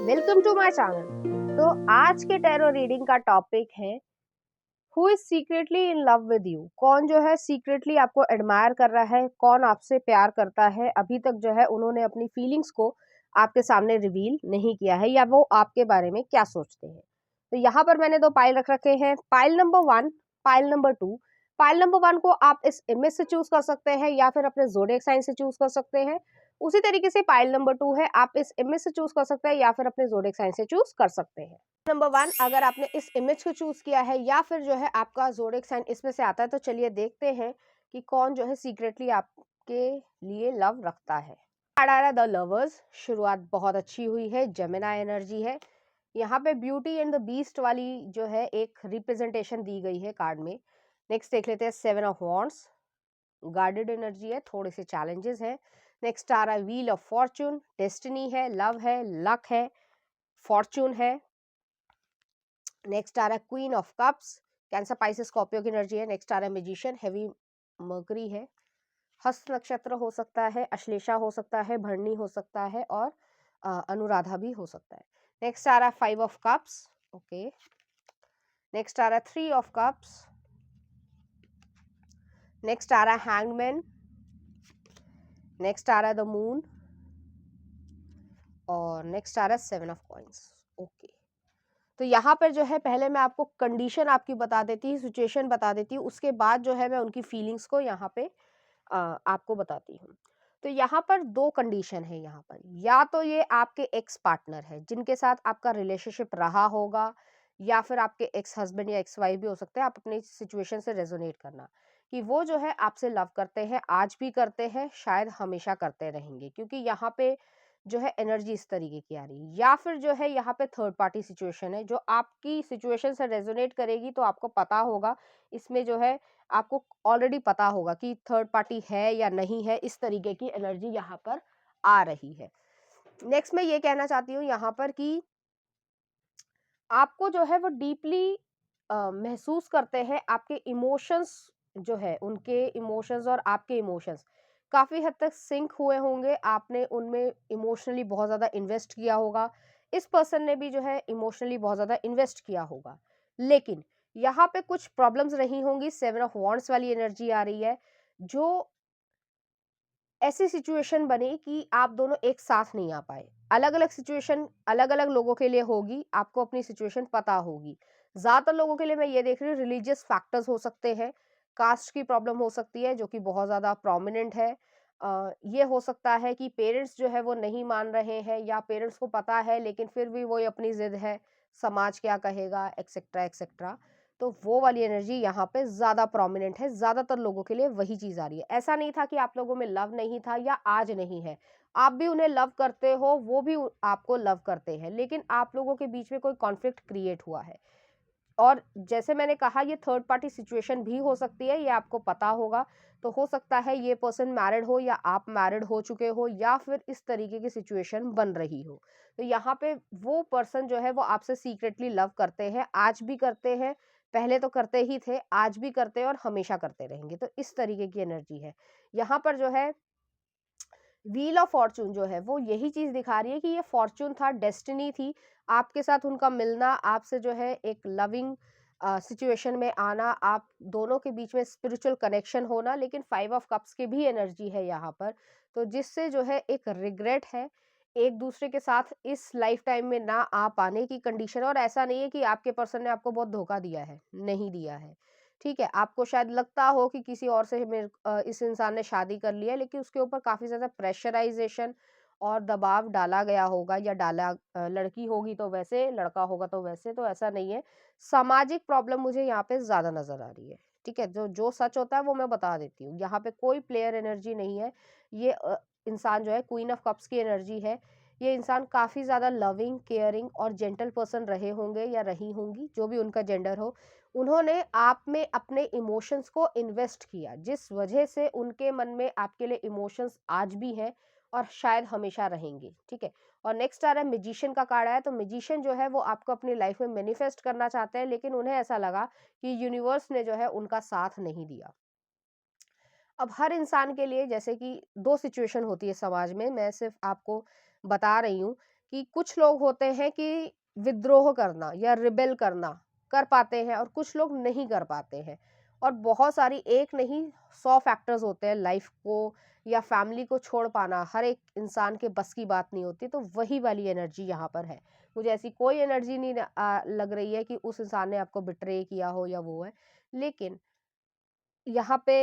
Welcome to my channel. तो आज के टैरो रीडिंग का टॉपिक है who is secretly in love with you. कौन जो है सीक्रेटली आपको एडमायर कर रहा है, कौन आपसे प्यार करता है, अभी तक जो है उन्होंने अपनी फीलिंग्स को आपके सामने रिवील नहीं किया है, या वो आपके बारे में क्या सोचते हैं। तो यहाँ पर मैंने दो पाइल रख रखे हैं, pile number 1, pile number 2। Pile number 1 को आप इस इमेज से चूज कर सकते हैं या फिर अपने ज़ोडिएक साइन से चूज कर सकते हैं। उसी तरीके से पाइल नंबर 2 है, आप इस इमेज से चूज कर सकते हैं या फिर अपने ज़ोडिएक साइन से चूज कर सकते हैं। नंबर 1, अगर आपने इस इमेज को चूज किया है या फिर जो है आपका ज़ोडिएक साइन इसमें से आता है, तो चलिए देखते हैं कि कौन जो है सीक्रेटली आपके लिए लव रखता है। कार्ड आ रहा है द लवर्स। शुरुआत बहुत अच्छी हुई है, जेमिनी एनर्जी है। यहाँ पे ब्यूटी एंड द बीस्ट वाली जो है एक रिप्रेजेंटेशन दी गई है कार्ड में। नेक्स्ट देख लेते हैं 7 ऑफ वॉन्ड्स। गार्डेड एनर्जी है, थोड़े से चैलेंजेस है। नेक्स्ट आ रहा है व्हील ऑफ फॉर्चून। डेस्टिनी है, लव है, लक है, फॉर्चून है। नेक्स्ट आ रहा है queen of cups. Cancer, Pisces, Scorpio की एनर्जी है। नेक्स्ट आ रहा है मैजिशियन, हेवी मर्करी है। हस्त नक्षत्र हो सकता है, अश्लेषा हो सकता है, भरणी हो सकता है और अनुराधा भी हो सकता है। नेक्स्ट आ रहा है 5 ऑफ कप्स। ओके, नेक्स्ट आ रहा है 3 ऑफ कप्स। नेक्स्ट आ रहा है हैंगमैन। नेक्स्ट आ रहा है द मून और नेक्स्ट आ रहा है 7 ऑफ कॉइंस। ओके, तो यहाँ पर जो है पहले मैं आपको कंडीशन आपकी बता देती हूँ, सिचुएशन बता देती हूँ, उसके बाद जो है मैं उनकी फीलिंग्स को यहाँ पे आपको बताती हूँ। तो यहाँ पर दो कंडीशन है यहाँ पर, या तो ये आपके एक्स पार्टनर है जिनके साथ आपका रिलेशनशिप रहा होगा, या फिर आपके एक्स हस्बैंड या एक्स वाइफ भी हो सकते हैं। आप अपनी सिचुएशन से रेजोनेट करना कि वो जो है आपसे लव करते हैं, आज भी करते हैं, शायद हमेशा करते रहेंगे, क्योंकि यहाँ पे जो है एनर्जी इस तरीके की आ रही है। या फिर जो है यहाँ पे थर्ड पार्टी सिचुएशन है जो आपकी सिचुएशन से रेजोनेट करेगी, तो आपको पता होगा इसमें जो है, आपको ऑलरेडी पता होगा कि थर्ड पार्टी है या नहीं है। इस तरीके की एनर्जी यहाँ पर आ रही है। नेक्स्ट मैं ये कहना चाहती हूँ यहाँ पर कि आपको जो है वो डीपली महसूस करते हैं, आपके इमोशंस जो है, उनके इमोशंस और आपके इमोशंस काफ़ी हद तक सिंक हुए होंगे। आपने उनमें इमोशनली बहुत ज़्यादा इन्वेस्ट किया होगा, इस पर्सन ने भी जो है इमोशनली बहुत ज़्यादा इन्वेस्ट किया होगा। लेकिन यहाँ पे कुछ प्रॉब्लम्स रही होंगी। 7 ऑफ वॉन्ड्स वाली एनर्जी आ रही है, जो ऐसी सिचुएशन बनी कि आप दोनों एक साथ नहीं आ पाए। अलग अलग सिचुएशन अलग अलग लोगों के लिए होगी, आपको अपनी सिचुएशन पता होगी। ज़्यादातर लोगों के लिए मैं ये देख रही हूँ रिलीजियस फैक्टर्स हो सकते हैं, कास्ट की प्रॉब्लम हो सकती है जो कि बहुत ज़्यादा प्रोमिनेंट है। ये हो सकता है कि पेरेंट्स जो है वो नहीं मान रहे हैं, या पेरेंट्स को पता है लेकिन फिर भी वो अपनी ज़िद है, समाज क्या कहेगा, एक्सेट्रा एक्सेट्रा। तो वो वाली एनर्जी यहाँ पे ज़्यादा प्रोमिनेंट है, ज़्यादातर लोगों के लिए वही चीज़ आ रही है। ऐसा नहीं था कि आप लोगों में लव नहीं था या आज नहीं है, आप भी उन्हें लव करते हो, वो भी आपको लव करते हैं, लेकिन आप लोगों के बीच में कोई कॉन्फ्लिक्ट क्रिएट हुआ है। और जैसे मैंने कहा, ये थर्ड पार्टी सिचुएशन भी हो सकती है, ये आपको पता होगा। तो हो सकता है ये पर्सन मैरिड हो, या आप मैरिड हो चुके हो, या फिर इस तरीके की सिचुएशन बन रही हो। तो यहाँ पे वो पर्सन जो है वो आपसे सीक्रेटली लव करते हैं, आज भी करते हैं, पहले तो करते ही थे, आज भी करते हैं और हमेशा करते रहेंगे। तो इस तरीके की एनर्जी है यहाँ पर। जो है व्हील ऑफ फॉर्चून जो है वो यही चीज दिखा रही है कि ये फॉर्चून था, डेस्टिनी थी, आपके साथ उनका मिलना, आपसे जो है एक लविंग सिचुएशन में आना, आप दोनों के बीच में स्पिरिचुअल कनेक्शन होना। लेकिन 5 ऑफ कप्स की भी एनर्जी है यहाँ पर, तो जिससे जो है एक रिग्रेट है, एक दूसरे के साथ इस लाइफ टाइम में ना आ पाने की कंडीशन। और ऐसा नहीं है कि आपके पर्सन ने आपको बहुत धोखा दिया है, नहीं दिया है, ठीक है। आपको शायद लगता हो कि किसी और से इस इंसान ने शादी कर लिया है, लेकिन उसके ऊपर काफ़ी ज़्यादा प्रेशराइज़ेशन और दबाव डाला गया होगा, या डाला लड़की होगी तो वैसे, लड़का होगा तो वैसे। तो ऐसा नहीं है, सामाजिक प्रॉब्लम मुझे यहाँ पे ज़्यादा नज़र आ रही है, ठीक है। जो जो सच होता है वो मैं बता देती हूँ, यहाँ पे कोई प्लेयर एनर्जी नहीं है। ये इंसान जो है क्वीन ऑफ कप्स की एनर्जी है। ये इंसान काफ़ी ज़्यादा लविंग, केयरिंग और जेंटल पर्सन रहे होंगे या रही होंगी, जो भी उनका जेंडर हो। उन्होंने आप में अपने इमोशंस को इन्वेस्ट किया, जिस वजह से उनके मन में आपके लिए इमोशंस आज भी हैं और शायद हमेशा रहेंगे, ठीक है। और नेक्स्ट आ रहा है मैजिशियन का कार्ड है। तो मैजिशियन जो है वो आपको अपनी लाइफ में मैनिफेस्ट करना चाहते हैं, लेकिन उन्हें ऐसा लगा कि यूनिवर्स ने जो है उनका साथ नहीं दिया। अब हर इंसान के लिए जैसे कि दो सिचुएशन होती है समाज में, मैं सिर्फ आपको बता रही हूँ कि कुछ लोग होते हैं कि विद्रोह करना या रिबेल करना कर पाते हैं और कुछ लोग नहीं कर पाते हैं। और बहुत सारी, एक नहीं 100 फैक्टर्स होते हैं लाइफ को या फैमिली को छोड़ पाना हर एक इंसान के बस की बात नहीं होती। तो वही वाली एनर्जी यहाँ पर है। मुझे ऐसी कोई एनर्जी नहीं लग रही है कि उस इंसान ने आपको बिट्रे किया हो या वो है। लेकिन यहाँ पे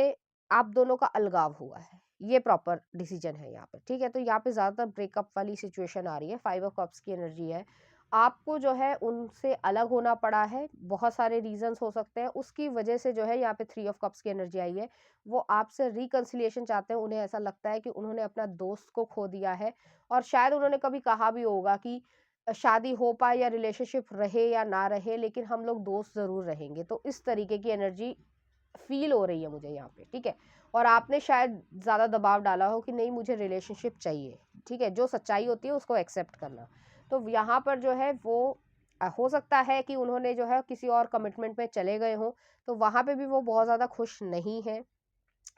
आप दोनों का अलगाव हुआ है, ये प्रॉपर डिसीजन है यहाँ पे, ठीक है? तो यहाँ पे ज़्यादातर ब्रेकअप वाली सिचुएशन आ रही है, 5 ऑफ कप्स की एनर्जी है। आपको जो है उनसे अलग होना पड़ा है, बहुत सारे रीज़न्स हो सकते हैं, उसकी वजह से जो है यहाँ पे 3 ऑफ कप्स की एनर्जी आई है। वो आपसे रिकंसिलिएशन चाहते हैं, उन्हें ऐसा लगता है कि उन्होंने अपना दोस्त को खो दिया है और शायद उन्होंने कभी कहा भी होगा कि शादी हो पाए या रिलेशनशिप रहे या ना रहे, लेकिन हम लोग दोस्त ज़रूर रहेंगे। तो इस तरीके की एनर्जी फील हो रही है मुझे यहाँ पे, ठीक है? और आपने शायद ज़्यादा दबाव डाला हो कि नहीं मुझे रिलेशनशिप चाहिए, ठीक है? जो सच्चाई होती है उसको एक्सेप्ट करना। तो यहाँ पर जो है वो हो सकता है कि उन्होंने जो है किसी और कमिटमेंट में चले गए हों, तो वहाँ पे भी वो बहुत ज़्यादा खुश नहीं है।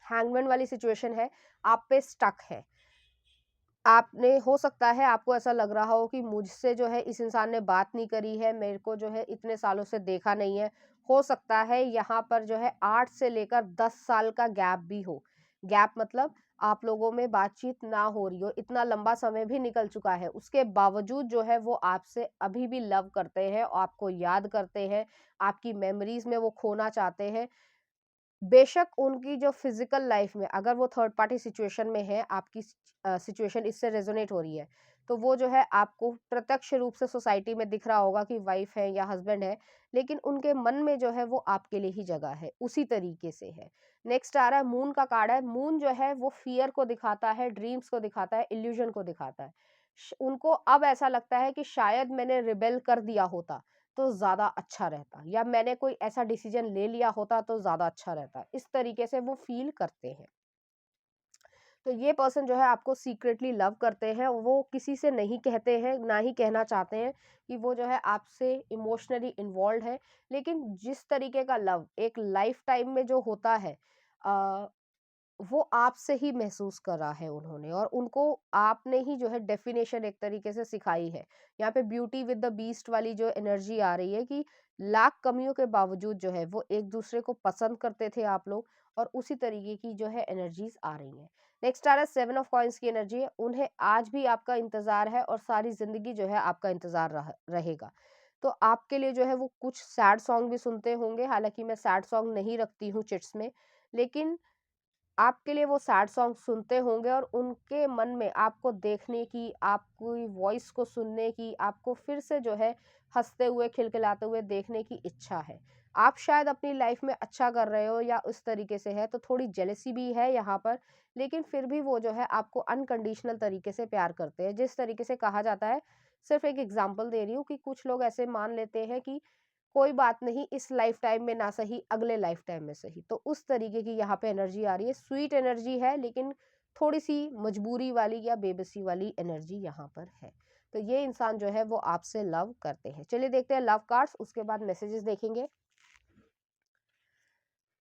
हैंगमैन वाली सिचुएशन है, आप पे स्टक है। आपने, हो सकता है आपको ऐसा लग रहा हो कि मुझसे जो है इस इंसान ने बात नहीं करी है, मेरे को जो है इतने सालों से देखा नहीं है। हो सकता है यहाँ पर जो है 8 से लेकर 10 साल का गैप भी हो। गैप मतलब आप लोगों में बातचीत ना हो रही हो, इतना लंबा समय भी निकल चुका है। उसके बावजूद जो है वो आपसे अभी भी लव करते हैं, आपको याद करते हैं, आपकी मेमोरीज़ में वो खोना चाहते हैं। बेशक उनकी जो फिजिकल लाइफ में अगर वो थर्ड पार्टी सिचुएशन में है, आपकी सिचुएशन इससे रेजोनेट हो रही है, तो वो जो है आपको प्रत्यक्ष रूप से सोसाइटी में दिख रहा होगा कि वाइफ है या हस्बैंड है, लेकिन उनके मन में जो है वो आपके लिए ही जगह है, उसी तरीके से है। नेक्स्ट आ रहा है मून का कार्ड है। मून जो है वो फियर को दिखाता है, ड्रीम्स को दिखाता है, इल्यूजन को दिखाता है। उनको अब ऐसा लगता है कि शायद मैंने रिबेल कर दिया होता तो ज़्यादा अच्छा रहता, या मैंने कोई ऐसा डिसीजन ले लिया होता तो ज़्यादा अच्छा रहता। इस तरीके से वो फ़ील करते हैं। तो ये पर्सन जो है आपको सीक्रेटली लव करते हैं, वो किसी से नहीं कहते हैं, ना ही कहना चाहते हैं कि वो जो है आपसे इमोशनली इन्वॉल्व्ड है। लेकिन जिस तरीके का लव एक लाइफ टाइम में जो होता है, अ, वो आपसे ही महसूस करा है उन्होंने, और उनको आपने ही जो है डेफिनेशन एक तरीके से सिखाई है। यहाँ पे ब्यूटी विद द बीस्ट वाली जो एनर्जी आ रही है कि लाख कमियों के बावजूद जो है वो एक दूसरे को पसंद करते थे आप लोग, और उसी तरीके की जो है एनर्जीज आ रही हैं। नेक्स्ट आ रहा है 7 ऑफ कॉइंस की एनर्जी है। उन्हें आज भी आपका इंतजार है और सारी जिंदगी जो है आपका इंतजार रहेगा। तो आपके लिए जो है वो कुछ सैड सॉन्ग भी सुनते होंगे, हालांकि मैं सैड सॉन्ग नहीं रखती हूँ चिट्स में, लेकिन आपके लिए वो सैड सॉन्ग सुनते होंगे और उनके मन में आपको देखने की, आपकी वॉइस को सुनने की, आपको फिर से जो है हँसते हुए, खिलखिलाते हुए देखने की इच्छा है। आप शायद अपनी लाइफ में अच्छा कर रहे हो या उस तरीके से है, तो थोड़ी जेलसी भी है यहाँ पर, लेकिन फिर भी वो जो है आपको अनकंडीशनल तरीके से प्यार करते हैं। जिस तरीके से कहा जाता है, सिर्फ एक एग्जांपल दे रही हूँ कि कुछ लोग ऐसे मान लेते हैं कि कोई बात नहीं, इस लाइफ टाइम में ना सही अगले लाइफ टाइम में सही। तो उस तरीके की यहाँ पे एनर्जी आ रही है। स्वीट एनर्जी है, लेकिन थोड़ी सी मजबूरी वाली या बेबसी वाली एनर्जी यहाँ पर है। तो ये इंसान जो है वो आपसे लव करते हैं। चलिए देखते हैं लव कार्ड्स, उसके बाद मैसेजेस देखेंगे।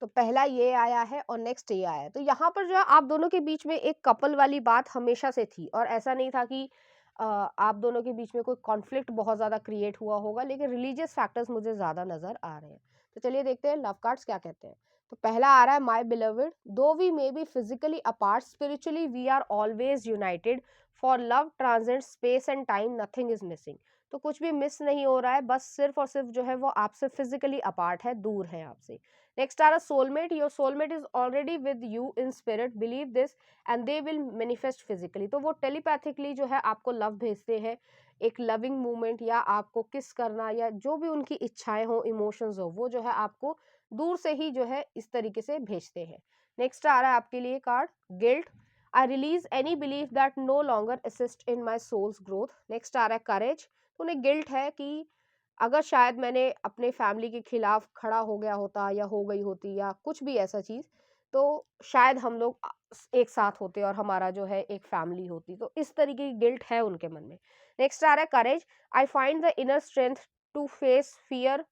तो पहला ये आया है और नेक्स्ट ये आया है। तो यहाँ पर जो है आप दोनों के बीच में एक कपल वाली बात हमेशा से थी, और ऐसा नहीं था कि आप दोनों के बीच में कोई कॉन्फ्लिक्ट बहुत ज़्यादा क्रिएट हुआ होगा, लेकिन रिलीजियस फैक्टर्स मुझे ज़्यादा नज़र आ रहे हैं। तो चलिए देखते हैं लव कार्ड्स क्या कहते हैं। तो पहला आ रहा है my beloved, though we may be physically apart, spiritually we are always united, for love transcend space and time, nothing is missing. तो कुछ भी मिस नहीं हो रहा है, बस सिर्फ और सिर्फ जो है वो आपसे फिजिकली अपार्ट है, दूर है आपसे। Next are a soulmate. Your soulmate is already with you in spirit. Believe this and they will manifest physically. तो वो टेलीपैथिकली जो है आपको लव भेजते हैं, एक लविंग मूवमेंट या आपको किस करना या जो भी उनकी इच्छाएं हो, इमोशंस हो, वो जो है आपको दूर से ही जो है इस तरीके से भेजते हैं। नेक्स्ट आ रहा है आपके लिए card guilt. I release any believe that no longer assist in my soul's growth. Next आ रहा है करेज। तो उन्हें गिल्ट है कि अगर शायद मैंने अपने फैमिली के खिलाफ खड़ा हो गया होता या हो गई होती या कुछ भी ऐसा चीज़, तो शायद हम लोग एक साथ होते और हमारा जो है एक फैमिली होती। तो इस तरीके की गिल्ट है उनके मन में। नेक्स्ट आ रहा है courage. I find the inner strength to face fear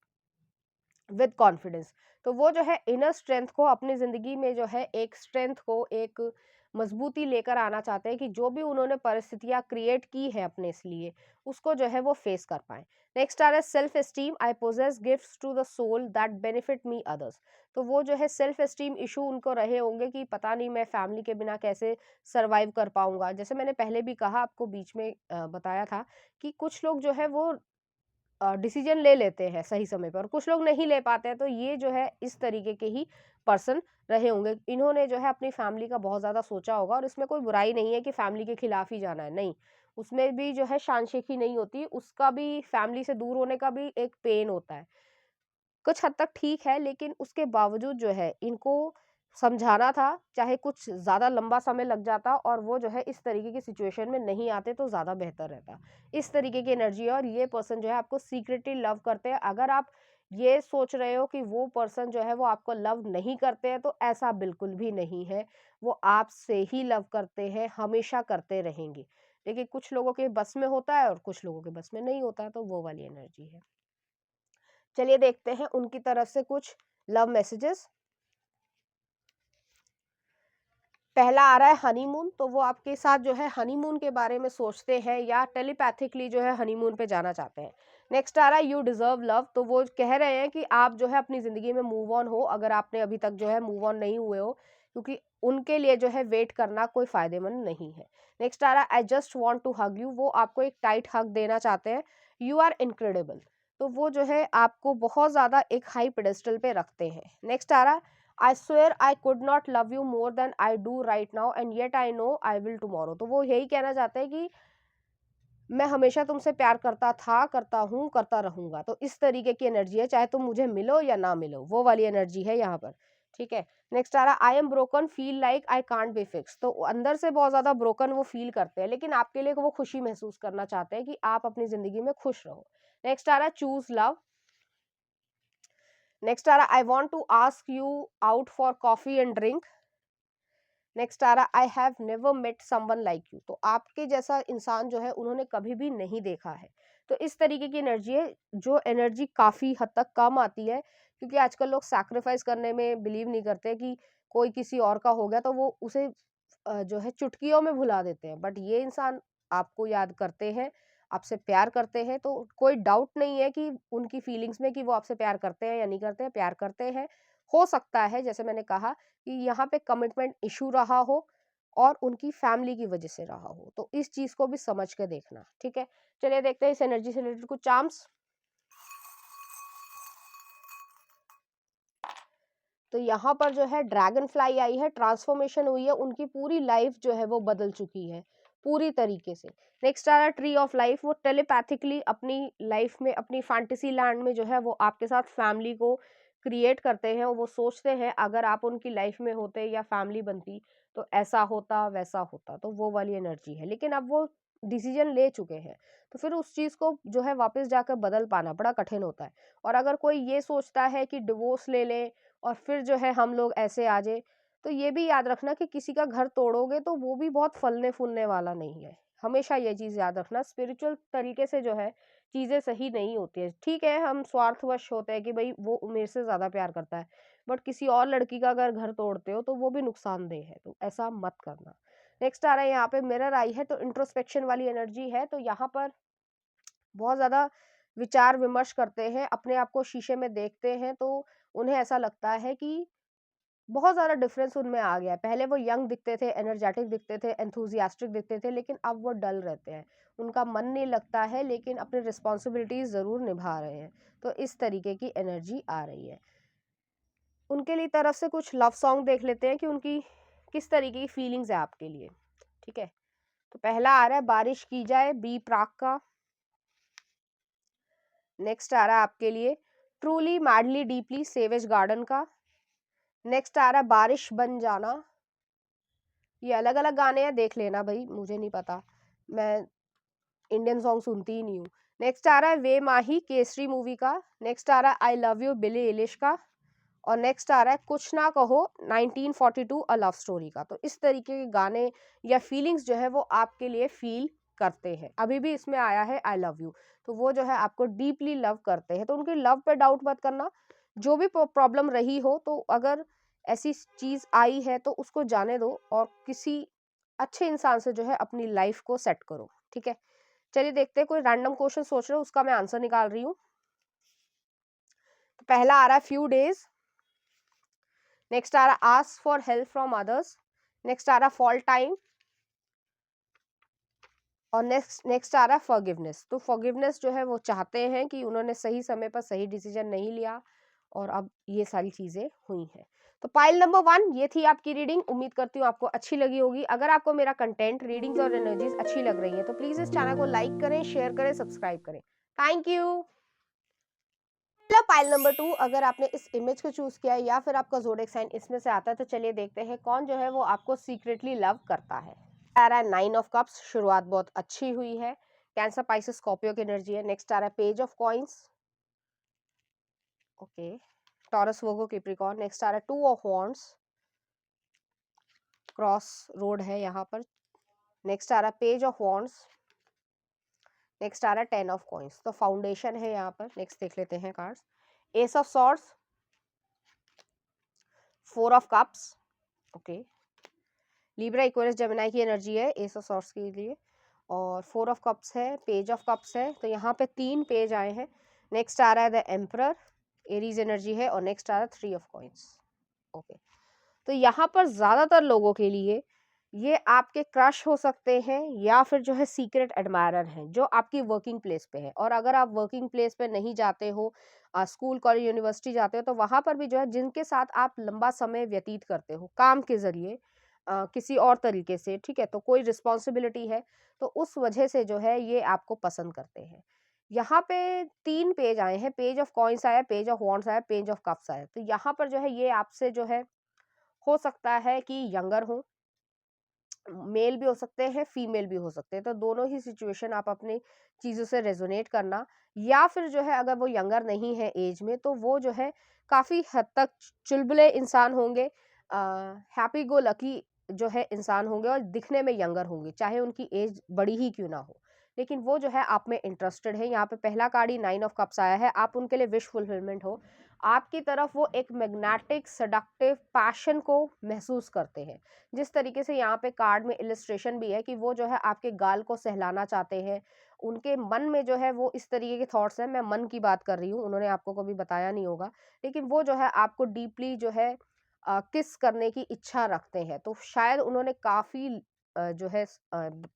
with confidence. तो वो जो है इनर स्ट्रेंथ को अपनी ज़िंदगी में जो है एक स्ट्रेंथ को, एक मजबूती लेकर आना चाहते हैं कि जो भी उन्होंने परिस्थितियां क्रिएट की है अपने लिए, उसको जो है वो फेस कर पाए। नेक्स्ट आ रहा है self esteem, I possess gifts to the soul that benefit me others. तो वो जो है सेल्फ एस्टीम इशू उनको रहे होंगे कि पता नहीं मैं फैमिली के बिना कैसे सरवाइव कर पाऊंगा। जैसे मैंने पहले भी कहा, आपको बीच में बताया था कि कुछ लोग जो है वो डिसीजन ले लेते हैं सही समय पर और कुछ लोग नहीं ले पाते हैं। तो ये जो है इस तरीके के ही पर्सन रहे होंगे। इन्होंने जो है अपनी फैमिली का बहुत ज़्यादा सोचा होगा और इसमें कोई बुराई नहीं है कि फैमिली के खिलाफ ही जाना है, नहीं। उसमें भी जो है शान-शेखी नहीं होती, उसका भी फैमिली से दूर होने का भी एक पेन होता है। कुछ हद तक ठीक है, लेकिन उसके बावजूद जो है इनको समझाना था, चाहे कुछ ज़्यादा लंबा समय लग जाता और वो जो है इस तरीके की सिचुएशन में नहीं आते तो ज़्यादा बेहतर रहता। इस तरीके की एनर्जी है और ये पर्सन जो है आपको सीक्रेटली लव करते हैं। अगर आप ये सोच रहे हो कि वो पर्सन जो है वो आपको लव नहीं करते हैं, तो ऐसा बिल्कुल भी नहीं है। वो आपसे ही लव करते हैं, हमेशा करते रहेंगे। देखिए, कुछ लोगों के बस में होता है और कुछ लोगों के बस में नहीं होता है, तो वो वाली एनर्जी है। चलिए देखते हैं उनकी तरफ से कुछ लव मैसेजेस। पहला आ रहा है हनीमून, तो वो आपके साथ जो है हनीमून के बारे में सोचते हैं या टेलीपैथिकली जो है हनीमून पे जाना चाहते हैं। नेक्स्ट आ रहा है यू डिजर्व लव, तो वो कह रहे हैं कि आप जो है अपनी ज़िंदगी में मूव ऑन हो, अगर आपने अभी तक जो है मूव ऑन नहीं हुए हो, क्योंकि उनके लिए जो है वेट करना कोई फ़ायदेमंद नहीं है। नेक्स्ट आ रहा है I just want to hug you, वो आपको एक टाइट हग देना चाहते हैं। यू आर इनक्रेडिबल, तो वो जो है आपको बहुत ज़्यादा एक हाई पेडेस्टल पे रखते हैं। नेक्स्ट आ रहा है I swear I could not love you more than I do right now and yet I know I will tomorrow, तो वो यही कहना चाहते हैं कि मैं हमेशा तुमसे प्यार करता था, करता हूँ, करता रहूंगा। तो इस तरीके की एनर्जी है, चाहे तुम मुझे मिलो या ना मिलो, वो वाली एनर्जी है यहाँ पर। ठीक है। नेक्स्ट आ रहा I am broken feel like I can't be fix, तो अंदर से बहुत ज्यादा ब्रोकन वो फील करते हैं, लेकिन आपके लिए वो खुशी महसूस करना चाहते हैं कि आप अपनी जिंदगी में खुश रहो। नेक्स्ट आ रहा चूज लव। नेक्स्ट आ रहा I want to ask you out for coffee and drink. Next आ रहा I have never met someone like you, तो आपके जैसा इंसान जो है उन्होंने कभी भी नहीं देखा है। तो इस तरीके की एनर्जी है, जो एनर्जी काफ़ी हद तक कम आती है, क्योंकि आजकल लोग सैक्रिफाइस करने में बिलीव नहीं करते कि कोई किसी और का हो गया तो वो उसे जो है चुटकियों में भुला देते हैं। बट ये इंसान आपको याद करते हैं, आपसे प्यार करते हैं, तो कोई डाउट नहीं है कि उनकी फीलिंग्स में कि वो आपसे प्यार करते हैं या नहीं करते हैं, प्यार करते हैं। हो सकता है जैसे मैंने कहा कि यहाँ पे कमिटमेंट इशू रहा हो और उनकी फैमिली की वजह से रहा हो, तो इस चीज को भी समझ के देखना। ठीक है। चलिए देखते हैं इस एनर्जी से रिलेटेड कुछ चार्म्स। तो यहाँ पर जो है ड्रैगन फ्लाई आई है, ट्रांसफॉर्मेशन हुई है, उनकी पूरी लाइफ जो है वो बदल चुकी है पूरी तरीके से। नेक्स्ट आ रहा ट्री ऑफ लाइफ, वो टेलीपैथिकली अपनी लाइफ में, अपनी फैंटेसी लैंड में जो है वो आपके साथ फैमिली को क्रिएट करते हैं। वो सोचते हैं अगर आप उनकी लाइफ में होते या फैमिली बनती तो ऐसा होता वैसा होता, तो वो वाली एनर्जी है। लेकिन अब वो डिसीजन ले चुके हैं, तो फिर उस चीज़ को जो है वापस जाकर बदल पाना बड़ा कठिन होता है। और अगर कोई ये सोचता है कि डिवोर्स ले ले और फिर जो है हम लोग ऐसे आ जाए, तो ये भी याद रखना कि किसी का घर तोड़ोगे तो वो भी बहुत फलने फूलने वाला नहीं है। हमेशा ये चीज़ याद रखना, स्पिरिचुअल तरीके से जो है चीज़ें सही नहीं होती है। ठीक है, हम स्वार्थवश होते हैं कि भाई वो मेरे से ज़्यादा प्यार करता है, बट किसी और लड़की का अगर घर तोड़ते हो तो वो भी नुकसानदेह है, तो ऐसा मत करना। नेक्स्ट आ रहा है यहाँ पे मिरर आई है, तो इंट्रोस्पेक्शन वाली एनर्जी है। तो यहाँ पर बहुत ज़्यादा विचार विमर्श करते हैं, अपने आप को शीशे में देखते हैं, तो उन्हें ऐसा लगता है कि बहुत ज़्यादा डिफरेंस उनमें आ गया है। पहले वो यंग दिखते थे, एनर्जेटिक दिखते थे, एंथुसियास्टिक दिखते थे, लेकिन अब वो डल रहते हैं। उनका मन नहीं लगता है, लेकिन अपनी रिस्पॉन्सिबिलिटीज़ ज़रूर निभा रहे हैं। तो इस तरीके की एनर्जी आ रही है। उनके लिए तरफ से कुछ लव सॉन्ग देख लेते हैं कि उनकी किस तरीके की फीलिंग्स है आपके लिए। ठीक है। तो पहला आ रहा है बारिश की जाए, बी प्राक का। नेक्स्ट आ रहा है आपके लिए truly madly deeply, Savage Garden का। नेक्स्ट आ रहा है बारिश बन जाना। ये अलग अलग गाने हैं, देख लेना भाई, मुझे नहीं पता, मैं इंडियन सॉन्ग सुनती ही नहीं हूँ। नेक्स्ट आ रहा है वे माही, केसरी मूवी का। नेक्स्ट आ रहा है I love you, Billy Eilish का। और नेक्स्ट आ रहा है कुछ ना कहो, 1942 अ लव स्टोरी का। तो इस तरीके के गाने या फीलिंग्स जो है वो आपके लिए फील करते हैं। अभी भी इसमें आया है आई लव यू, तो वो जो है आपको डीपली लव करते हैं। तो उनकी लव पे डाउट मत करना, जो भी प्रॉब्लम रही हो, तो अगर ऐसी चीज़ आई है तो उसको जाने दो और किसी अच्छे इंसान से जो है अपनी लाइफ को सेट करो, ठीक है? चलिए देखते हैं, कोई रैंडम क्वेश्चन सोच रहे हो, उसका मैं आंसर निकाल रही हूँ। तो पहला आ रहा है फ्यू डेज़, नेक्स्ट आ रहा है ask for help from others, next आ रहा है फॉल टाइम और नेक्स्ट नेक्स्ट आ रहा है फॉरगिवनेस। तो फॉरगिवनेस जो है वो चाहते हैं कि उन्होंने सही समय पर सही डिसीजन नहीं लिया और अब ये सारी चीज़ें हुई हैं। तो पाइल नंबर 1 ये थी आपकी रीडिंग। उम्मीद करती हूँ आपको अच्छी लगी होगी। अगर आपको मेरा कंटेंट, रीडिंग्स और एनर्जीज अच्छी लग रही है तो प्लीज़ इस चैनल को लाइक करें, शेयर करें, सब्सक्राइब करें। Thank you. पाइल नंबर 2, अगर आपने इस इमेज को चूज किया है या फिर आपका ज़ोडिएक साइन इसमें से आता है तो चलिए देखते हैं कौन जो है वो आपको सीक्रेटली लव करता है। आ रहा है 9 ऑफ कप्स, शुरुआत बहुत अच्छी हुई है। कैंसर, पाइसेस, स्कॉर्पियो की एनर्जी है। नेक्स्ट आ रहा है page of coins, okay. Taurus, Virgo, Capricorn. Next आ रहा है 2 ऑफ वॉन्ड्स, क्रॉस रोड है यहाँ पर। नेक्स्ट आ रहा है पेज ऑफ वॉन्ड्स, नेक्स्ट आ रहा है 10 ऑफ कॉइंस। तो फाउंडेशन है यहाँ पर। नेक्स्ट देख लेते हैं cards. S of swords, 4 of cups, okay. Libra, Aquarius, Gemini की एनर्जी है एस ऑफ सॉर्ड्स के लिए और 4 ऑफ कप्स है, पेज ऑफ कप्स है। तो यहाँ पे 3 पेज आए हैं। नेक्स्ट आ रहा है द एम्परर, एरीज एनर्जी है और नेक्स्ट आ रहा है 3 ऑफ कॉइंस, ओके। तो यहाँ पर ज़्यादातर लोगों के लिए ये आपके क्रश हो सकते हैं या फिर जो है सीक्रेट एडमायरर हैं जो आपकी वर्किंग प्लेस पे है। और अगर आप वर्किंग प्लेस पे नहीं जाते हो, स्कूल, कॉलेज, यूनिवर्सिटी जाते हो तो वहाँ पर भी जो है जिनके साथ आप लंबा समय व्यतीत करते हो काम के ज़रिए, किसी और तरीके से, ठीक है, तो कोई रिस्पॉन्सिबिलिटी है तो उस वजह से जो है ये आपको पसंद करते हैं। यहाँ पे 3 पेज आए हैं, पेज ऑफ कॉइन्स आया, पेज ऑफ वॉन्ड्स आया, पेज ऑफ कप्स आया। तो यहाँ पर जो है ये आपसे जो है हो सकता है कि यंगर हो, मेल भी हो सकते हैं, फीमेल भी हो सकते हैं। तो दोनों ही सिचुएशन आप अपनी चीज़ों से रेजोनेट करना, या फिर जो है अगर वो यंगर नहीं है एज में तो वो जो है काफ़ी हद तक चुलबुले इंसान होंगे, हैप्पी गो लकी जो है इंसान होंगे और दिखने में यंगर होंगे, चाहे उनकी एज बड़ी ही क्यों ना हो, लेकिन वो जो है आप में इंटरेस्टेड है। यहाँ पे पहला कार्ड ही 9 ऑफ कप्स आया है, आप उनके लिए विश फुलफिलमेंट हो। आपकी तरफ वो एक मैग्नेटिक सडक्टिव पैशन को महसूस करते हैं। जिस तरीके से यहाँ पे कार्ड में इलिस्ट्रेशन भी है कि वो जो है आपके गाल को सहलाना चाहते हैं, उनके मन में जो है वो इस तरीके के थॉट्स हैं। मैं मन की बात कर रही हूँ, उन्होंने आपको कभी बताया नहीं होगा, लेकिन वो जो है आपको डीपली जो है किस करने की इच्छा रखते हैं। तो शायद उन्होंने काफ़ी जो है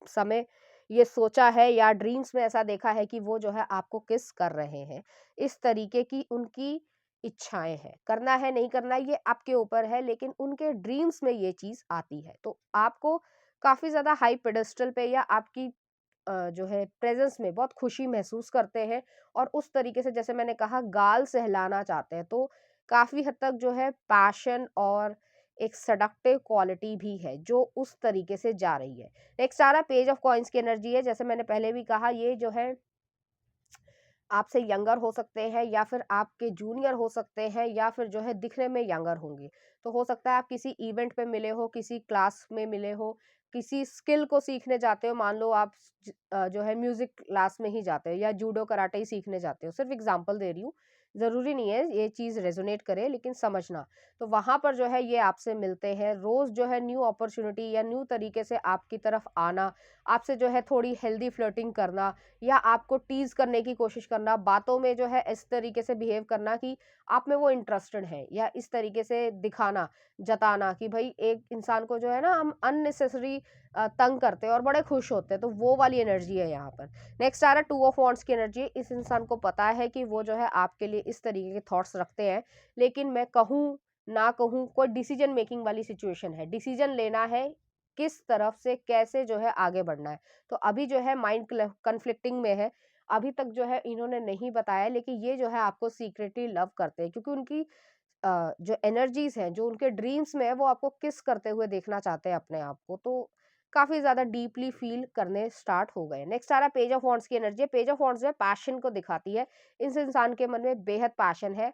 समय ये सोचा है या ड्रीम्स में ऐसा देखा है कि वो जो है आपको किस कर रहे हैं। इस तरीके की उनकी इच्छाएँ हैं। करना है, नहीं करना ये आपके ऊपर है, लेकिन उनके ड्रीम्स में ये चीज़ आती है। तो आपको काफ़ी ज़्यादा हाई पेडेस्टल पे या आपकी जो है प्रेज़ेंस में बहुत खुशी महसूस करते हैं और उस तरीके से जैसे मैंने कहा गाल सहलाना चाहते हैं। तो काफ़ी हद तक जो है पैशन और एक सेडक्टिव क्वालिटी भी है जो उस तरीके से जा रही है। नेक्स्ट आ रहा है पेज ऑफ कॉइन्स की एनर्जी है। जैसे मैंने पहले भी कहा ये जो है आपसे यंगर हो सकते हैं या फिर आपके जूनियर हो सकते हैं या फिर जो है दिखने में यंगर होंगे। तो हो सकता है आप किसी इवेंट पे मिले हो, किसी क्लास में मिले हो, किसी स्किल को सीखने जाते हो। मान लो आप जो है म्यूजिक क्लास में ही जाते हो या जूडो कराटे ही सीखने जाते हो। सिर्फ एग्जांपल दे रही हूँ, ज़रूरी नहीं है ये चीज़ रेजोनेट करे, लेकिन समझना। तो वहाँ पर जो है ये आपसे मिलते हैं। रोज़ जो है न्यू अपॉर्चुनिटी या न्यू तरीके से आपकी तरफ आना, आपसे जो है थोड़ी हेल्दी फ्लर्टिंग करना या आपको टीज़ करने की कोशिश करना, बातों में जो है इस तरीके से बिहेव करना कि आप में वो इंटरेस्टेड है, या इस तरीके से दिखाना, जताना कि भई एक इंसान को जो है ना हम अननेसेसरी तंग करते हैं और बड़े खुश होते हैं। तो वो वाली एनर्जी है यहाँ पर। नेक्स्ट आ रहा है 2 ऑफ वांड्स की एनर्जी। इस इंसान को पता है कि वो जो है आपके लिए इस तरीके के थॉट्स रखते हैं, लेकिन मैं कहूँ, ना कहूँ, कोई डिसीजन मेकिंग वाली सिचुएशन है। डिसीजन लेना है, किस तरफ से कैसे जो है आगे बढ़ना है। तो अभी जो है माइंड कन्फ्लिक्टिंग में है। अभी तक जो है इन्होंने नहीं बताया, लेकिन ये जो है आपको सीक्रेटली लव करते हैं क्योंकि उनकी जो एनर्जीज़ हैं, जो उनके ड्रीम्स में है, वो आपको किस करते हुए देखना चाहते हैं अपने आप को। तो काफ़ी ज़्यादा डीपली फ़ील करने स्टार्ट हो गए। नेक्स्ट आ रहा है पेज ऑफ वांड्स की एनर्जी। पेज ऑफ वांड्स जो है पैशन को दिखाती है। इस इंसान के मन में बेहद पैशन है।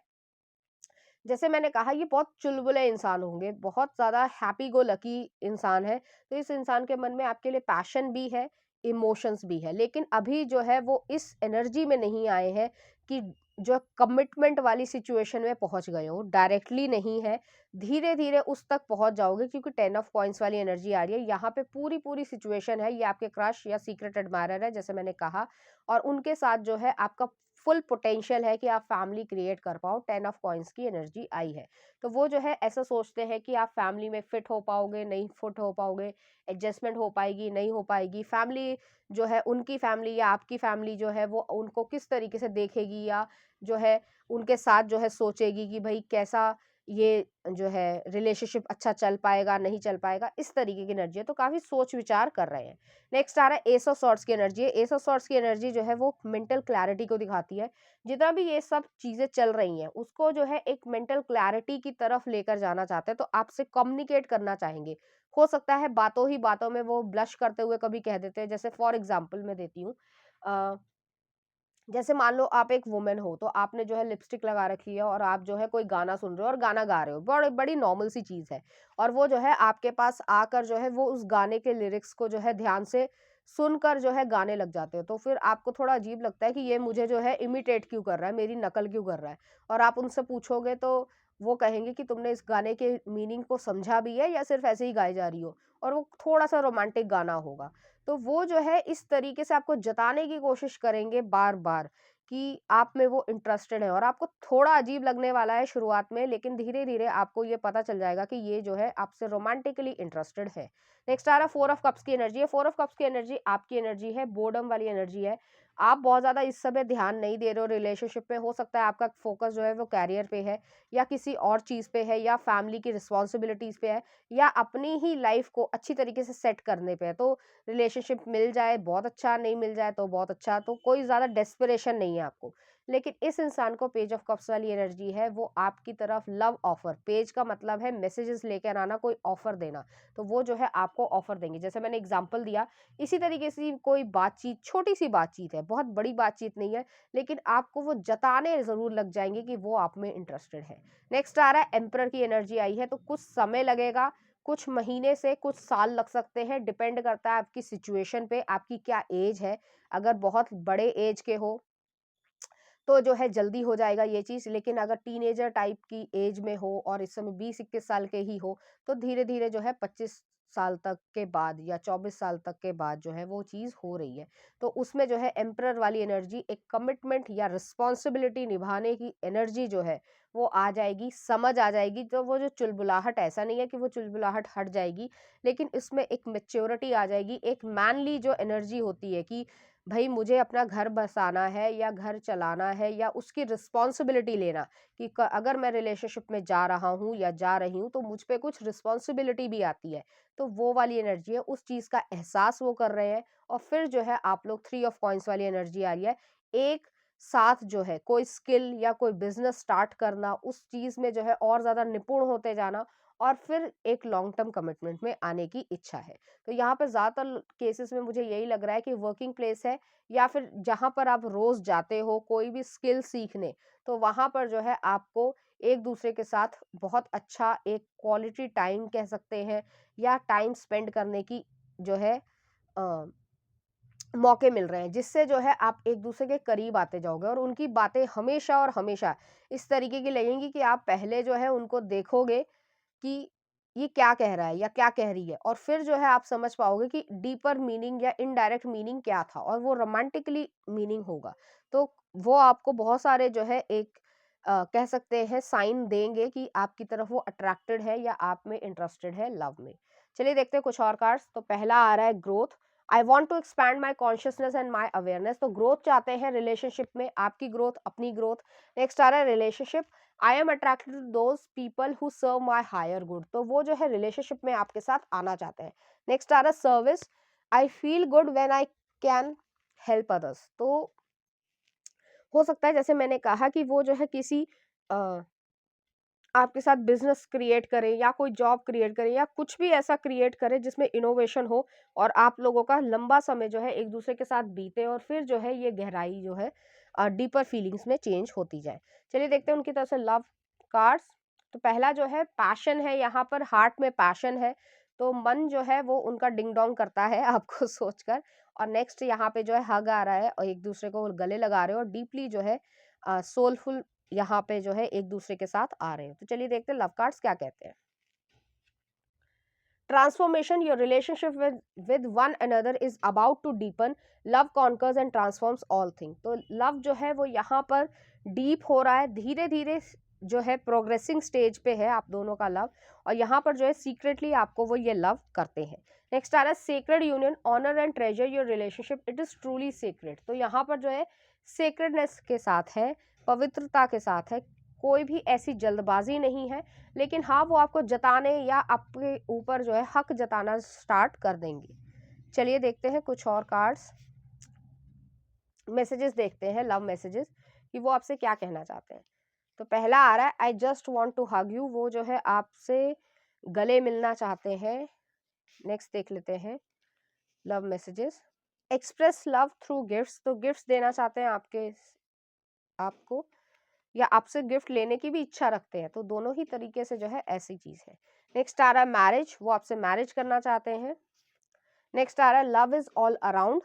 जैसे मैंने कहा ये बहुत चुलबुले इंसान होंगे, बहुत ज़्यादा हैप्पी गो लकी इंसान है। तो इस इंसान के मन में आपके लिए पैशन भी है, इमोशंस भी है, लेकिन अभी जो है वो इस एनर्जी में नहीं आए हैं कि जो कमिटमेंट वाली सिचुएशन में पहुंच गए हो, डायरेक्टली नहीं है, धीरे धीरे उस तक पहुंच जाओगे, क्योंकि 10 ऑफ कॉइंस वाली एनर्जी आ रही है यहाँ पे। पूरी पूरी सिचुएशन है, ये आपके क्रश या सीक्रेट एडमायरर है जैसे मैंने कहा, और उनके साथ जो है आपका फुल पोटेंशियल है कि आप फैमिली क्रिएट कर पाओ। 10 ऑफ कॉइंस की एनर्जी आई है, तो वो जो है ऐसा सोचते हैं कि आप फैमिली में फिट हो पाओगे, नहीं फिट हो पाओगे, एडजस्टमेंट हो पाएगी, नहीं हो पाएगी, फैमिली जो है उनकी फैमिली या आपकी फैमिली जो है वो उनको किस तरीके से देखेगी, या जो है उनके साथ जो है सोचेगी कि भाई कैसा ये जो है रिलेशनशिप अच्छा चल पाएगा, नहीं चल पाएगा, इस तरीके की एनर्जी है। तो काफी सोच विचार कर रहे हैं। नेक्स्ट आ रहा है एस ऑफ सॉर्ड्स की एनर्जी है। एस ऑफ सॉर्ड्स की एनर्जी जो है वो मेंटल क्लैरिटी को दिखाती है। जितना भी ये सब चीजें चल रही हैं उसको जो है एक मेंटल क्लैरिटी की तरफ लेकर जाना चाहते हैं, तो आपसे कम्युनिकेट करना चाहेंगे। हो सकता है बातों ही बातों में वो ब्लश करते हुए कभी कह देते हैं, जैसे फॉर एग्जाम्पल मैं देती हूँ, जैसे मान लो आप एक वुमेन हो, तो आपने जो है लिपस्टिक लगा रखी है और आप जो है कोई गाना सुन रहे हो और गाना गा रहे हो, बड़ी बड़ी नॉर्मल सी चीज है, और वो जो है आपके पास आकर जो है वो उस गाने के लिरिक्स को जो है ध्यान से सुनकर जो है गाने लग जाते हो, तो फिर आपको थोड़ा अजीब लगता है कि ये मुझे जो है इमिटेट क्यों कर रहा है, मेरी नकल क्यों कर रहा है। और आप उनसे पूछोगे तो वो कहेंगे कि तुमने इस गाने के मीनिंग को समझा भी है या सिर्फ ऐसे ही गाई जा रही हो, और वो थोड़ा सा रोमांटिक गाना होगा। तो वो जो है इस तरीके से आपको जताने की कोशिश करेंगे बार बार कि आप में वो इंटरेस्टेड है, और आपको थोड़ा अजीब लगने वाला है शुरुआत में, लेकिन धीरे धीरे आपको ये पता चल जाएगा कि ये जो है आपसे रोमांटिकली इंटरेस्टेड है। नेक्स्ट आ रहा है 4 ऑफ कप्स की एनर्जी है। 4 ऑफ कप्स की एनर्जी आपकी एनर्जी है, बोर्डम वाली एनर्जी है। आप बहुत ज्यादा इस समय ध्यान नहीं दे रहे हो रिलेशनशिप पे, हो सकता है आपका फोकस जो है वो कैरियर पे है, या किसी और चीज पे है, या फैमिली की रिस्पॉन्सिबिलिटीज पे है, या अपनी ही लाइफ को अच्छी तरीके से सेट करने पे है। तो रिलेशनशिप मिल जाए बहुत अच्छा, नहीं मिल जाए तो बहुत अच्छा, तो कोई ज़्यादा डेस्परेशन नहीं है आपको। लेकिन इस इंसान को पेज ऑफ कप्स वाली एनर्जी है, वो आपकी तरफ लव ऑफर, पेज का मतलब है मैसेजेस लेकर आना, कोई ऑफर देना, तो वो जो है आपको ऑफर देंगे। जैसे मैंने एग्जांपल दिया, इसी तरीके से कोई बातचीत, छोटी सी बातचीत है, बहुत बड़ी बातचीत नहीं है, लेकिन आपको वो जताने ज़रूर लग जाएंगे कि वो आप में इंटरेस्टेड है। नेक्स्ट आ रहा है एम्परर की एनर्जी आई है, तो कुछ समय लगेगा, कुछ महीने से कुछ साल लग सकते हैं, डिपेंड करता है आपकी सिचुएशन पे, आपकी क्या एज है। अगर बहुत बड़े एज के हो तो जो है जल्दी हो जाएगा ये चीज़, लेकिन अगर टीनेजर टाइप की एज में हो और इस समय 20-21 साल के ही हो, तो धीरे-धीरे जो है 25 साल तक के बाद या 24 साल तक के बाद जो है वो चीज़ हो रही है। तो उसमें जो है एम्परर वाली एनर्जी, एक कमिटमेंट या रिस्पॉन्सिबिलिटी निभाने की एनर्जी जो है वो आ जाएगी, समझ आ जाएगी। तो वो जो चुलबुलाहट, ऐसा नहीं है कि वो चुलबुलाहट हट जाएगी, लेकिन इसमें एक मैच्योरिटी आ जाएगी, एक मैनली जो एनर्जी होती है कि भई मुझे अपना घर बसाना है या घर चलाना है या उसकी रिस्पॉन्सिबिलिटी लेना, कि अगर मैं रिलेशनशिप में जा रहा हूँ या जा रही हूँ तो मुझ पे कुछ रिस्पॉन्सिबिलिटी भी आती है। तो वो वाली एनर्जी है, उस चीज़ का एहसास वो कर रहे हैं। और फिर जो है आप लोग 3 ऑफ कॉइंस वाली एनर्जी आ रही है। एक साथ जो है कोई स्किल या कोई बिजनेस स्टार्ट करना, उस चीज़ में जो है और ज़्यादा निपुण होते जाना, और फिर एक लॉन्ग टर्म कमिटमेंट में आने की इच्छा है। तो यहाँ पे ज़्यादातर केसेस में मुझे यही लग रहा है कि वर्किंग प्लेस है, या फिर जहाँ पर आप रोज़ जाते हो कोई भी स्किल सीखने, तो वहाँ पर जो है आपको एक-दूसरे के साथ बहुत अच्छा एक क्वालिटी टाइम कह सकते हैं, या टाइम स्पेंड करने की जो है अ, मौके मिल रहे हैं, जिससे जो है आप एक-दूसरे के करीब आते जाओगे, और उनकी बातें हमेशा और हमेशा इस तरीके की लगेंगी कि आप पहले जो है उनको देखोगे कि ये क्या कह रहा है या क्या कह रही है, और फिर जो है आप समझ पाओगे कि डीपर मीनिंग या इनडायरेक्ट मीनिंग क्या था, और वो रोमांटिकली मीनिंग होगा। तो वो आपको बहुत सारे जो है एक कह सकते हैं साइन देंगे कि आपकी तरफ वो अट्रैक्टेड है या आप में इंटरेस्टेड है लव में। चलिए देखते हैं कुछ और कार्ड्स। तो पहला आ रहा है growth. I want to expand my consciousness and my awareness. तो ग्रोथ चाहते हैं रिलेशनशिप में, आपकी ग्रोथ, अपनी ग्रोथ। नेक्स्ट आ रहा है relationship. I am attracted to those people who serve my higher good. तो वो जो है रिलेशनशिप में आपके साथ आना चाहते हैं। नेक्स्ट आ रहा है service. I feel good when I can help others. तो हो सकता है जैसे मैंने कहा कि वो जो है किसी अ, आपके साथ बिजनेस क्रिएट करें या कोई जॉब क्रिएट करें या कुछ भी ऐसा क्रिएट करें जिसमें इनोवेशन हो, और आप लोगों का लंबा समय जो है एक दूसरे के साथ बीते, और फिर जो है ये गहराई जो है डीपर फीलिंग्स में चेंज होती जाए। चलिए देखते हैं उनकी तरफ से लव कार्ड्स। तो पहला जो है पैशन है, यहाँ पर हार्ट में पैशन है, तो मन जो है वो उनका डिंग डोंग करता है आपको सोचकर। और नेक्स्ट यहाँ पे जो है हग आ रहा है, और एक दूसरे को गले लगा रहे हो, और डीपली जो है सोलफुल यहाँ पे जो है एक दूसरे के साथ आ रहे हैं। तो चलिए देखते हैं लव कार्ड्स क्या कहते हैं। Transformation, your relationship with one another is about to deepen, love conquers and transforms all thing. तो लव जो है वो यहाँ पर डीप हो रहा है, धीरे धीरे जो है प्रोग्रेसिंग स्टेज पे है आप दोनों का लव, और यहाँ पर जो है सीक्रेटली आपको वो ये लव करते हैं। नेक्स्ट आ रहा है sacred union, honour and treasure your relationship, it is truly sacred. तो यहाँ पर जो है सेक्रेडनेस के साथ है, पवित्रता के साथ है, कोई भी ऐसी जल्दबाजी नहीं है, लेकिन हाँ वो आपको जताने या आपके ऊपर जो है हक जताना स्टार्ट कर देंगे। चलिए देखते हैं कुछ और कार्ड्स, मैसेजेस देखते हैं, लव मैसेजेस कि वो आपसे क्या कहना चाहते हैं। तो पहला आ रहा है I just want to hug you, वो जो है आपसे गले मिलना चाहते हैं। नेक्स्ट देख लेते हैं love messages. Express love through gifts, तो गिफ्ट्स देना चाहते हैं आपको, या आपसे गिफ्ट लेने की भी इच्छा रखते हैं, तो दोनों ही तरीके से जो है ऐसी चीज है। नेक्स्ट आ रहा है मैरिज, वो आपसे मैरिज करना चाहते हैं। नेक्स्ट आ रहा है love is all around.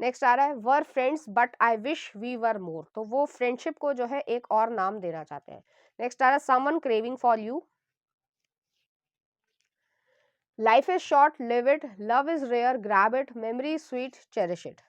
Next आ रहा है were friends but I wish we were more, तो वो फ्रेंडशिप को जो है एक और नाम देना चाहते हैं। नेक्स्ट आ रहा है someone craving for you, life is short live it, love is rare grab it, memory sweet cherish it.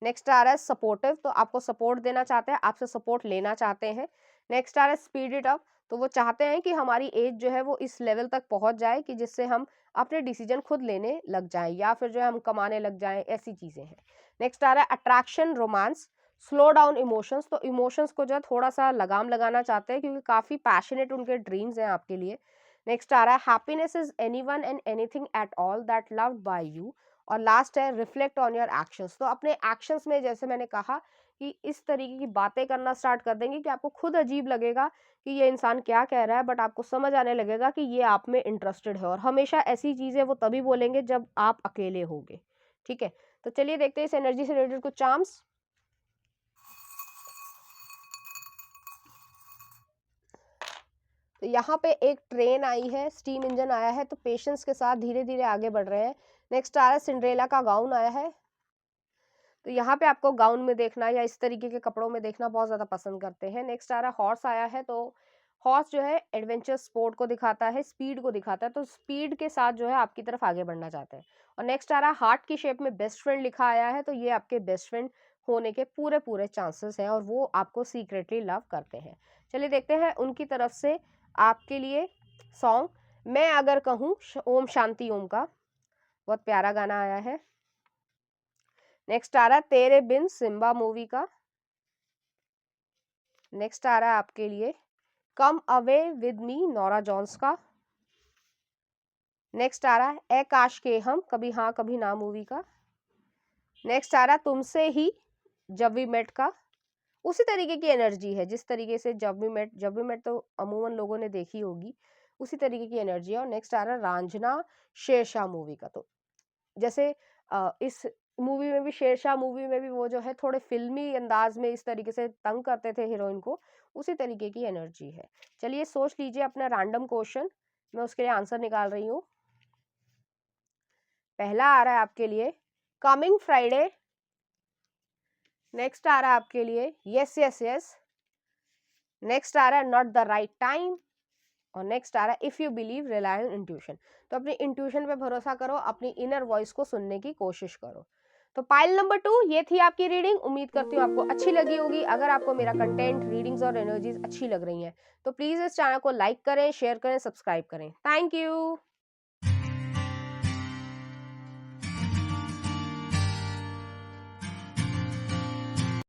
Next आ रहा है सपोर्टिव, तो आपको सपोर्ट देना चाहते हैं, आपसे सपोर्ट लेना चाहते हैं। नेक्स्ट आ रहा है स्पीड इट अप, तो वो चाहते हैं कि हमारी एज जो है वो इस लेवल तक पहुंच जाए कि जिससे हम अपने डिसीजन खुद लेने लग जाएं, या फिर जो है हम कमाने लग जाएं, ऐसी चीजें हैं। नेक्स्ट आ रहा है attraction romance, slow down emotions, तो इमोशंस को जो है थोड़ा सा लगाम लगाना चाहते हैं क्योंकि काफी पैशनेट उनके ड्रीम्स हैं आपके लिए। नेक्स्ट आ रहा है happiness is anyone and anything at all that loved by you, और लास्ट है रिफ्लेक्ट ऑन योर एक्शंस, तो अपने एक्शंस में जैसे मैंने कहा कि इस तरीके की बातें करना स्टार्ट कर देंगे कि आपको खुद अजीब लगेगा कि ये इंसान क्या कह रहा है, बट आपको समझ आने लगेगा कि ये आप में इंटरेस्टेड है, और हमेशा ऐसी चीजें वो तभी बोलेंगे जब आप अकेले होगे। ठीक है, तो चलिए देखते हैं इस एनर्जी से रिलेटेड कुछ चार्म्स। तो यहाँ पे एक ट्रेन आई है, स्टीम इंजन आया है, तो पेशेंस के साथ धीरे धीरे आगे बढ़ रहे हैं। नेक्स्ट आ रहा है सिंड्रेला का गाउन आया है, तो यहाँ पे आपको गाउन में देखना या इस तरीके के कपड़ों में देखना बहुत ज्यादा पसंद करते हैं। नेक्स्ट आ रहा है हॉर्स आया है, तो हॉर्स जो है एडवेंचर स्पोर्ट को दिखाता है, स्पीड को दिखाता है, तो स्पीड के साथ जो है आपकी तरफ आगे बढ़ना चाहते हैं। और नेक्स्ट आ रहा है हार्ट की शेप में बेस्ट फ्रेंड लिखा आया है, तो ये आपके बेस्ट फ्रेंड होने के पूरे पूरे चांसेस हैं और वो आपको सीक्रेटली लव करते हैं। चलिए देखते हैं उनकी तरफ से आपके लिए सॉन्ग, मैं अगर कहूँ ओम शांति ओम का, बहुत प्यारा गाना आया है। नेक्स्ट आ रहा है तेरे बिन सिम्बा मूवी का। नेक्स्ट आ रहा है आपके लिए come away with me Norah Jones का। नेक्स्ट आ रहा है ए काश के हम कभी हाँ कभी ना मूवी का। नेक्स्ट आ रहा है तुमसे ही जब वी मेट का, उसी तरीके की एनर्जी है जिस तरीके से जब वी मेट तो अमूमन लोगों ने देखी होगी, उसी तरीके की एनर्जी है। और नेक्स्ट आ रहा है रांझना शेरशाह मूवी का, तो जैसे इस मूवी में भी शेरशाह मूवी में भी वो जो है थोड़े फिल्मी अंदाज में इस तरीके से तंग करते थे हीरोइन को, उसी तरीके की एनर्जी है। चलिए सोच लीजिए अपना रैंडम क्वेश्चन, मैं उसके लिए आंसर निकाल रही हूँ। पहला आ रहा है आपके लिए कमिंग फ्राइडे। नेक्स्ट आ रहा है आपके लिए यस यस यस। नेक्स्ट आ रहा है नॉट द राइट टाइम। और नेक्स्ट आ रहा है if you believe rely on intuition, तो अपनी इंट्यूशन पे भरोसा करो, अपनी इनर वॉइस को सुनने की कोशिश करो। तो पाइल नंबर 2 ये थी आपकी रीडिंग, उम्मीद करती हूँ आपको अच्छी लगी होगी। अगर आपको मेरा कंटेंट, रीडिंग्स और एनर्जीज अच्छी लग रही हैं तो प्लीज इस चैनल को लाइक करें, शेयर करें, सब्सक्राइब करें। Thank you.